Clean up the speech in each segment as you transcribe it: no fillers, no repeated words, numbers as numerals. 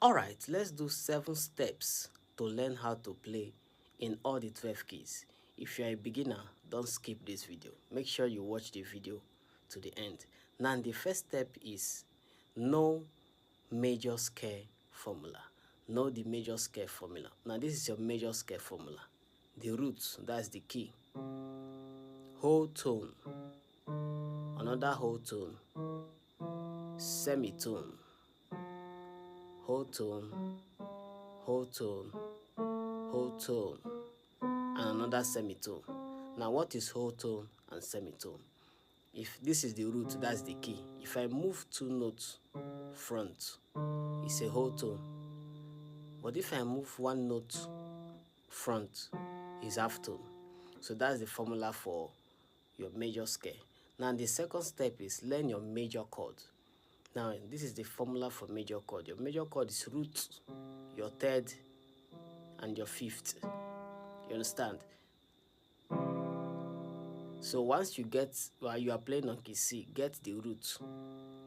Alright, let's do 7 steps to learn how to play in all the 12 keys. If you're a beginner, don't skip this video. Make sure you watch the video to the end. Now, the first step is know major scale formula. Know the major scale formula. Now, this is your major scale formula. The root, that's the key. Whole tone, another whole tone, semitone, whole tone, whole tone, whole tone, and another semitone. Now, what is whole tone and semitone? If this is the root, that's the key. If I move 2 notes front, it's a whole tone. But if I move 1 note front, it's half tone. So that's the formula for your major scale. Now, the second step is learn your major chord. Now, this is the formula for major chord. Your major chord is root, your third, and your fifth. You understand? So once you get, while you are playing on key C, get the root,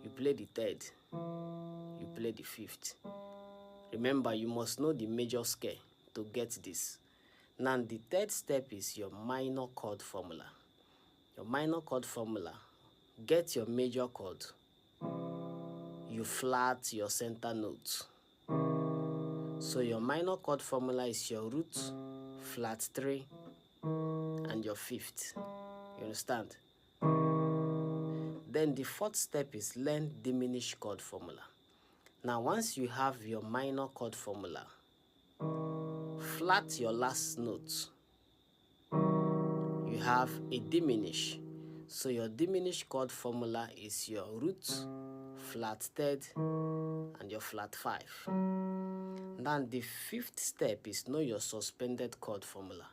you play the third, you play the fifth. Remember, you must know the major scale to get this. Now, the third step is your minor chord formula. Your minor chord formula, get your major chord, you flat your center note. So your minor chord formula is your root, flat 3, and your fifth. You understand? Then the fourth step is learn diminished chord formula. Now, once you have your minor chord formula, flat your last note, you have a diminish. So your diminished chord formula is your root, flat third, and your flat 5. Now, the fifth step is know your suspended chord formula.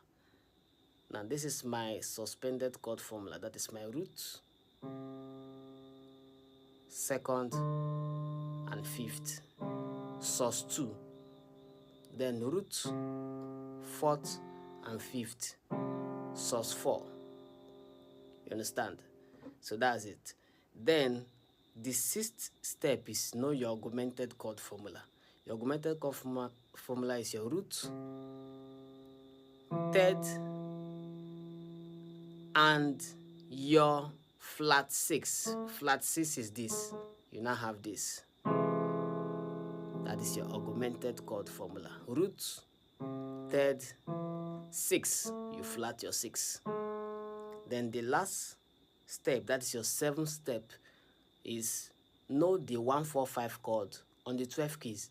Now, this is my suspended chord formula. That is my root, second, and fifth, sus2. Then root, fourth, and fifth, sus4. You understand? So that's it. Then the sixth step is know your augmented chord formula. Your augmented chord formula is your root, third, and your flat 6. Flat 6 is this. You now have this. That is your augmented chord formula. Root, third, 6. You flat your 6. Then the last step, that is your 7th step, is know the 1, 4, 5 chord on the 12 keys.